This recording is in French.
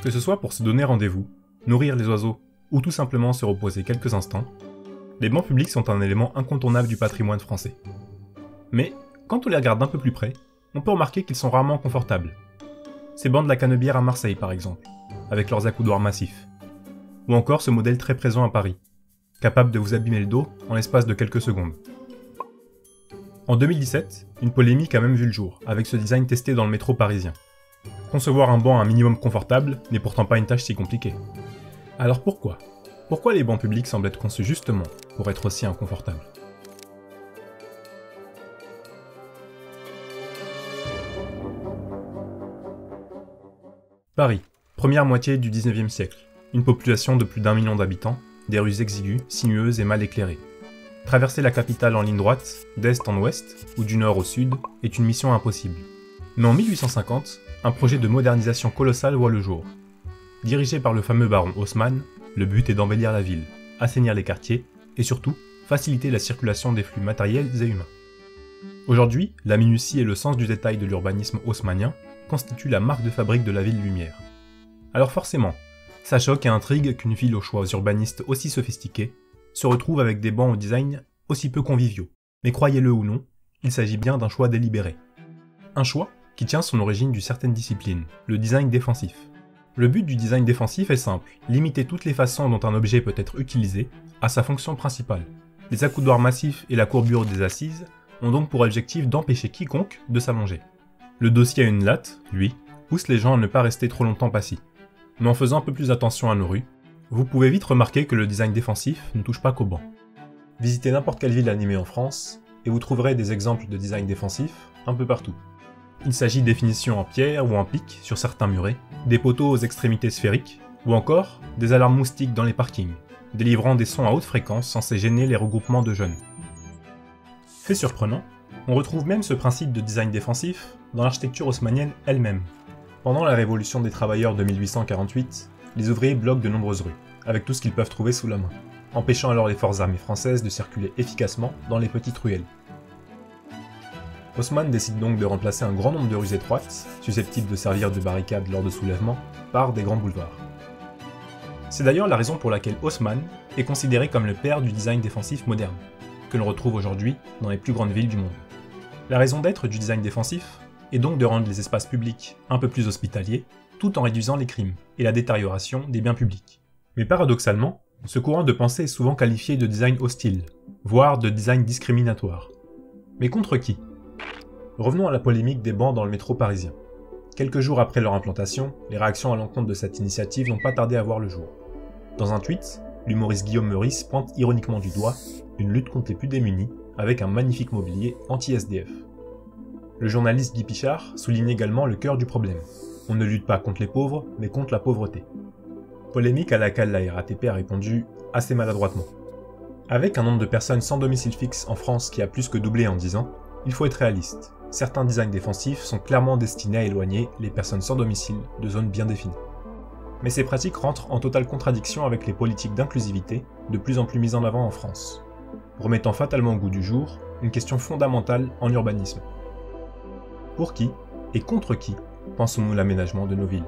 Que ce soit pour se donner rendez-vous, nourrir les oiseaux ou tout simplement se reposer quelques instants, les bancs publics sont un élément incontournable du patrimoine français. Mais, quand on les regarde d'un peu plus près, on peut remarquer qu'ils sont rarement confortables. Ces bancs de la Canebière à Marseille par exemple, avec leurs accoudoirs massifs. Ou encore ce modèle très présent à Paris, capable de vous abîmer le dos en l'espace de quelques secondes. En 2017, une polémique a même vu le jour, avec ce design testé dans le métro parisien. Concevoir un banc un minimum confortable n'est pourtant pas une tâche si compliquée. Alors pourquoi ? Pourquoi les bancs publics semblent être conçus justement pour être aussi inconfortables ? Paris, première moitié du 19e siècle. Une population de plus d'1 million d'habitants, des rues exiguës, sinueuses et mal éclairées. Traverser la capitale en ligne droite, d'est en ouest, ou du nord au sud, est une mission impossible. Mais en 1850, un projet de modernisation colossal voit le jour. Dirigé par le fameux baron Haussmann, le but est d'embellir la ville, assainir les quartiers, et surtout, faciliter la circulation des flux matériels et humains. Aujourd'hui, la minutie et le sens du détail de l'urbanisme haussmannien constituent la marque de fabrique de la ville lumière. Alors forcément, ça choque et intrigue qu'une ville aux choix urbanistes aussi sophistiqués se retrouve avec des bancs au design aussi peu conviviaux. Mais croyez-le ou non, il s'agit bien d'un choix délibéré. Un choix qui tient son origine d'une certaine discipline, le design défensif. Le but du design défensif est simple, limiter toutes les façons dont un objet peut être utilisé à sa fonction principale. Les accoudoirs massifs et la courbure des assises ont donc pour objectif d'empêcher quiconque de s'allonger. Le dossier à une latte, lui, pousse les gens à ne pas rester trop longtemps assis. Mais en faisant un peu plus attention à nos rues, vous pouvez vite remarquer que le design défensif ne touche pas qu'aux bancs. Visitez n'importe quelle ville animée en France, et vous trouverez des exemples de design défensif un peu partout. Il s'agit de définitions en pierre ou en pic sur certains murets, des poteaux aux extrémités sphériques, ou encore des alarmes moustiques dans les parkings, délivrant des sons à haute fréquence censés gêner les regroupements de jeunes. Fait surprenant, on retrouve même ce principe de design défensif dans l'architecture haussmannienne elle-même. Pendant la révolution des travailleurs de 1848, les ouvriers bloquent de nombreuses rues, avec tout ce qu'ils peuvent trouver sous la main, empêchant alors les forces armées françaises de circuler efficacement dans les petites ruelles. Haussmann décide donc de remplacer un grand nombre de rues étroites, susceptibles de servir de barricades lors de soulèvements, par des grands boulevards. C'est d'ailleurs la raison pour laquelle Haussmann est considéré comme le père du design défensif moderne, que l'on retrouve aujourd'hui dans les plus grandes villes du monde. La raison d'être du design défensif est donc de rendre les espaces publics un peu plus hospitaliers, tout en réduisant les crimes et la détérioration des biens publics. Mais paradoxalement, ce courant de pensée est souvent qualifié de design hostile, voire de design discriminatoire. Mais contre qui ? Revenons à la polémique des bancs dans le métro parisien. Quelques jours après leur implantation, les réactions à l'encontre de cette initiative n'ont pas tardé à voir le jour. Dans un tweet, l'humoriste Guillaume Meurice pointe ironiquement du doigt une lutte contre les plus démunis avec un magnifique mobilier anti-SDF. Le journaliste Guy Pichard souligne également le cœur du problème. On ne lutte pas contre les pauvres, mais contre la pauvreté. Polémique à laquelle la RATP a répondu assez maladroitement. Avec un nombre de personnes sans domicile fixe en France qui a plus que doublé en 10 ans, il faut être réaliste. Certains designs défensifs sont clairement destinés à éloigner les personnes sans domicile de zones bien définies. Mais ces pratiques rentrent en totale contradiction avec les politiques d'inclusivité de plus en plus mises en avant en France, remettant fatalement au goût du jour une question fondamentale en urbanisme. Pour qui et contre qui pensons-nous l'aménagement de nos villes ?